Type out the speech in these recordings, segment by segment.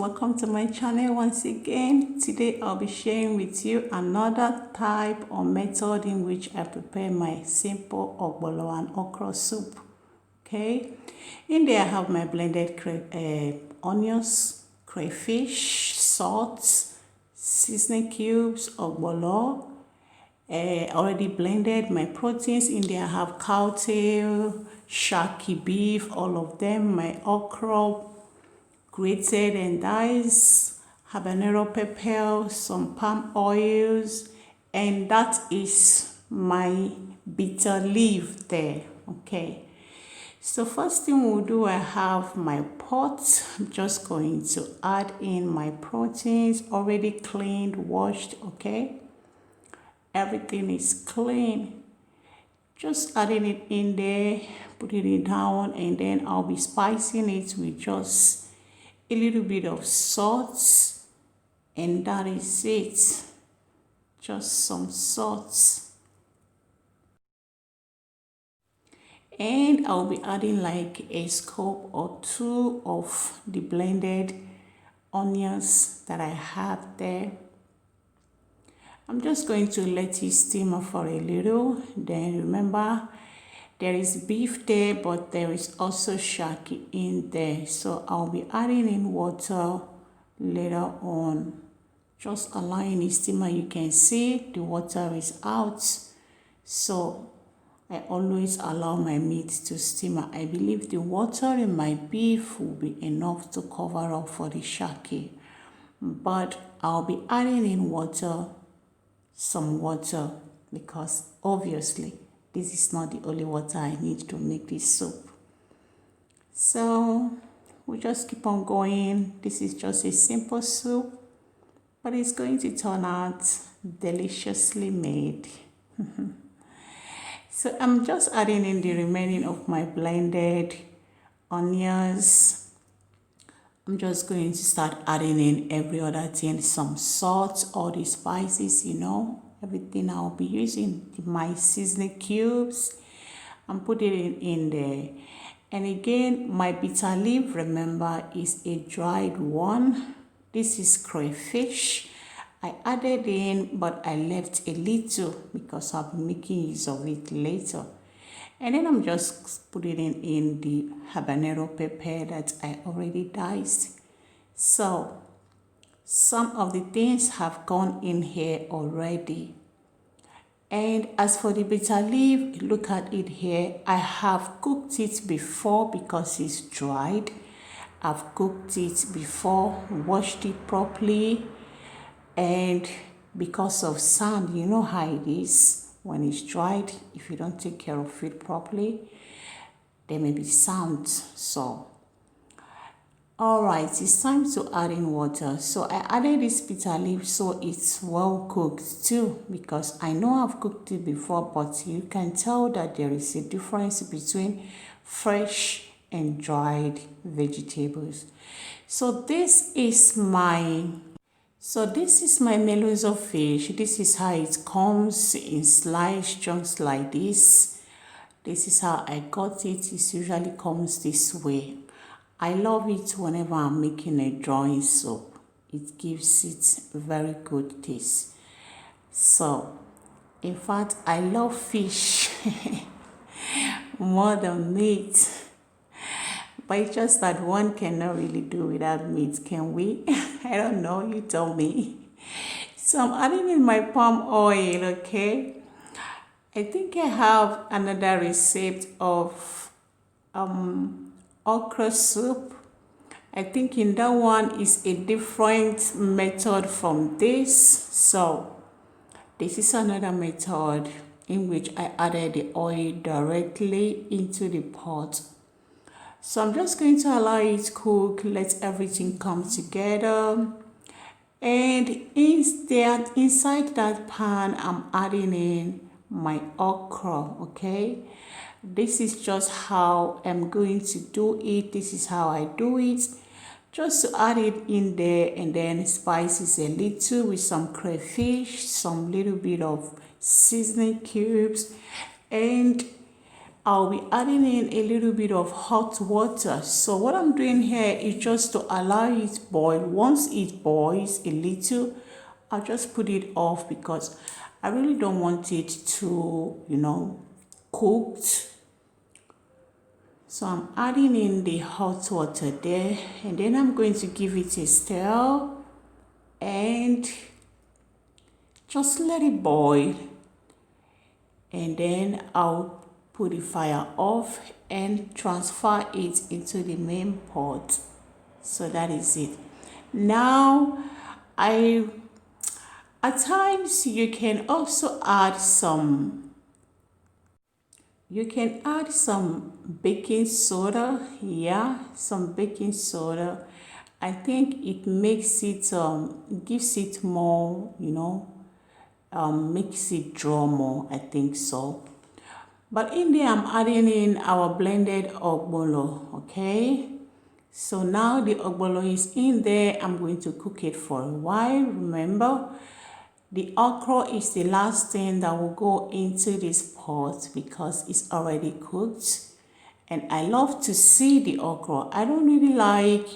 welcome to my channel once again. Today I'll be sharing with you another type or method in which I prepare my simple Ogbono and Okro soup. Okay, in there I have my blended onions, crayfish, salt, seasoning cubes, Ogbono. Already blended my proteins. In there I have cow tail, shaki beef, all of them, my okra, grated and diced, habanero pepper, some palm oils, and that is my bitter leaf there. Okay, so first thing we'll do, I have my pot. I'm just going to add in my proteins, already cleaned, washed. Okay, everything is clean. Just adding it in there, putting it down, and then I'll be spicing it with just a little bit of salt, and that is it. Just some salt. And I'll be adding like a scoop or two of the blended onions that I have there. I'm just going to let it simmer for a little. Then remember, there is beef there, but there is also shaki in there. So I'll be adding in water later on. Just allowing it simmer. You can see the water is out. So I always allow my meat to simmer. I believe the water in my beef will be enough to cover up for the shaki. But I'll be adding in water, some water, because obviously this is not the only water I need to make this soup. So we'll just keep on going. This is just a simple soup, but it's going to turn out deliciously made. So I'm just adding in the remaining of my blended onions. I'm just going to start adding in every other thing, some salt, all the spices, everything I'll be using, my seasoning cubes. I'm putting it in there. And again, my bitter leaf, remember, is a dried one. This is crayfish. I added in, but I left a little because I'll be making use of it later. And then I'm just putting in the habanero pepper that I already diced. So some of the things have gone in here already. And as for the bitter leaf, look at it here. I have cooked it before because it's dried. I've cooked it before, washed it properly. And because of sand, you know how it is when it's dried. If you don't take care of it properly, there may be sand. So alright, it's time to add in water. So I added this bitter leaf so it's well cooked too, because I know I've cooked it before, but you can tell that there is a difference between fresh and dried vegetables. So this is my melons of fish. This is how it comes in sliced chunks like this. This is how I got it. It usually comes this way. I love it whenever I'm making a drawing soup. It gives it a very good taste. So, in fact, I love fish more than meat. But it's just that one cannot really do without meat, can we? I don't know, you tell me. So I'm adding in my palm oil, okay? I think I have another recipe of okra soup. I think in that one is a different method from this. So this is another method in which I added the oil directly into the pot. So I'm just going to allow it to cook, let everything come together. And inside that pan, I'm adding in my okra, okay? This is just how I'm going to do it. This is how I do it. Just to add it in there, and then spices a little with some crayfish, some little bit of seasoning cubes, and I'll be adding in a little bit of hot water. So what I'm doing here is just to allow it to boil. Once it boils a little, I'll just put it off because I really don't want it to, cooked. So I'm adding in the hot water there, and then I'm going to give it a stir and just let it boil. And then I'll put the fire off and transfer it into the main pot. So that is it. Now, at times you can also add some baking soda. Yeah, some baking soda. I think it makes it gives it more, makes it draw more. I think so. But in there, I'm adding in our blended ogbono, okay? So now the ogbono is in there. I'm going to cook it for a while. Remember, the okra is the last thing that will go into this pot because it's already cooked. And I love to see the okra. I don't really like,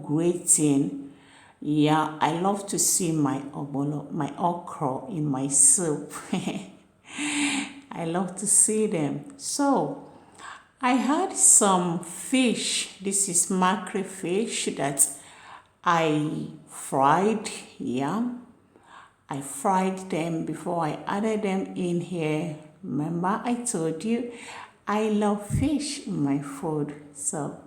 grating. Yeah, I love to see my ogbono, my okra in my soup. I love to see them. So I had some fish. This is mackerel fish that I fried. Yeah, I fried them before I added them in here. Remember, I told you I love fish in my food. So,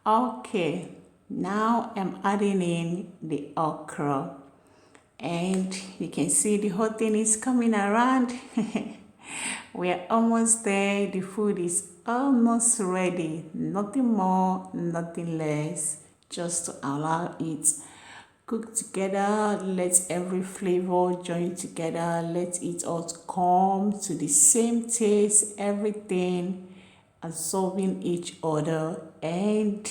okay, now I'm adding in the okra. And you can see the whole thing is coming around. We're almost there. The food is almost ready. Nothing more, nothing less. Just to allow it cook together. Let every flavor join together. Let it all come to the same taste. Everything absorbing each other, and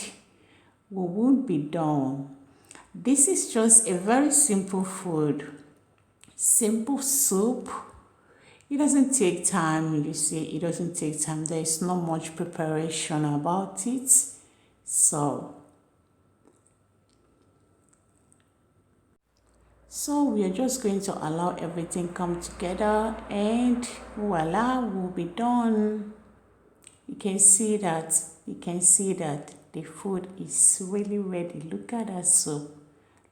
we won't be done. This is just a very simple food, simple soup. It doesn't take time, you see, it doesn't take time. There is not much preparation about it. So we are just going to allow everything come together, and voila, we'll be done. You can see that the food is really ready. Look at that soup.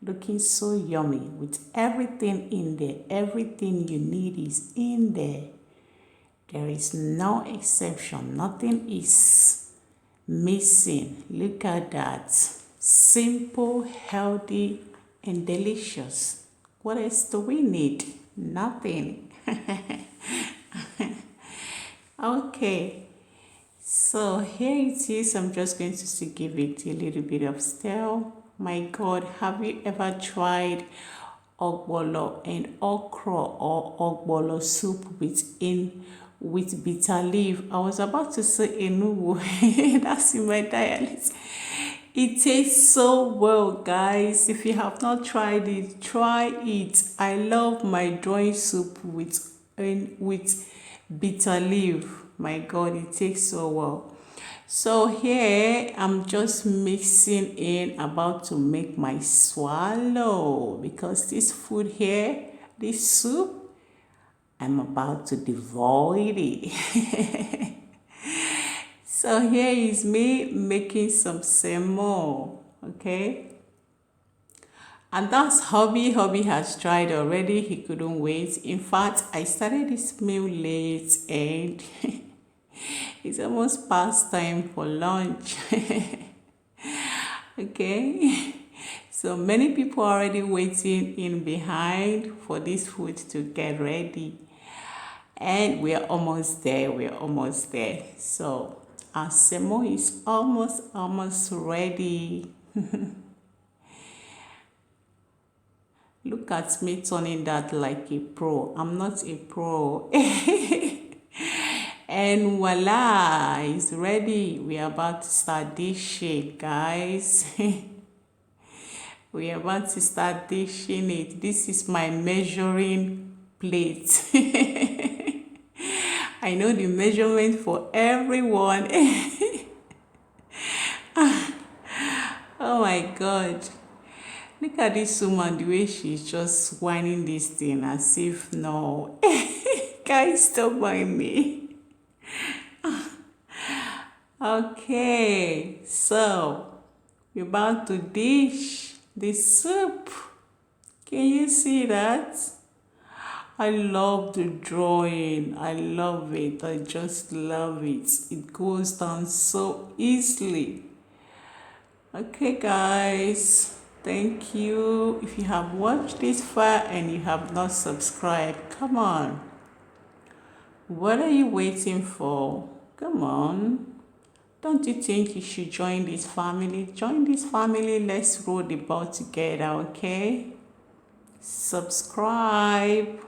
Looking so yummy with everything in there. Everything you need is in there. There is no exception. Nothing is missing. Look at that. Simple, healthy, and delicious. What else do we need? Nothing. Okay. So here it is. I'm just going to give it a little bit of stir. My God, have you ever tried ogbono and okro or ogbono soup with bitter leaf? I was about to say enugu. That's in my dialect. It tastes so well, guys. If you have not tried it, try it. I love my drawing soup with bitter leaf. My God, it tastes so well. So here I'm just mixing in, about to make my swallow, because this food here, this soup, I'm about to devour it. So here is me making some semo, okay? And that's Hobby. Hobby has tried already. He couldn't wait. In fact, I started this meal late and it's almost past time for lunch. Okay. So many people are already waiting in behind for this food to get ready. And we are almost there. So our semo is almost ready. Look at me turning that like a pro. I'm not a pro. And voila, it's ready. We are about to start dishing, guys. We are about to start dishing it. This is my measuring plate. I know the measurement for everyone. Oh my God. Look at this woman, the way she's just whining this thing as if no. Guys, stop by me. Okay, so we're about to dish the soup. Can you see that? I love the drawing. I love it. I just love it. It goes down so easily. Okay, guys. Thank you. If you have watched this far and you have not subscribed, come on. What are you waiting for? Come on. Don't you think you should join this family? Join this family. Let's roll the ball together, okay? Subscribe,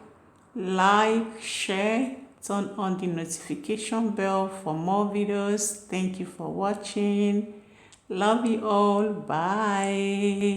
like, share, turn on the notification bell for more videos. Thank you for watching. Love you all. Bye.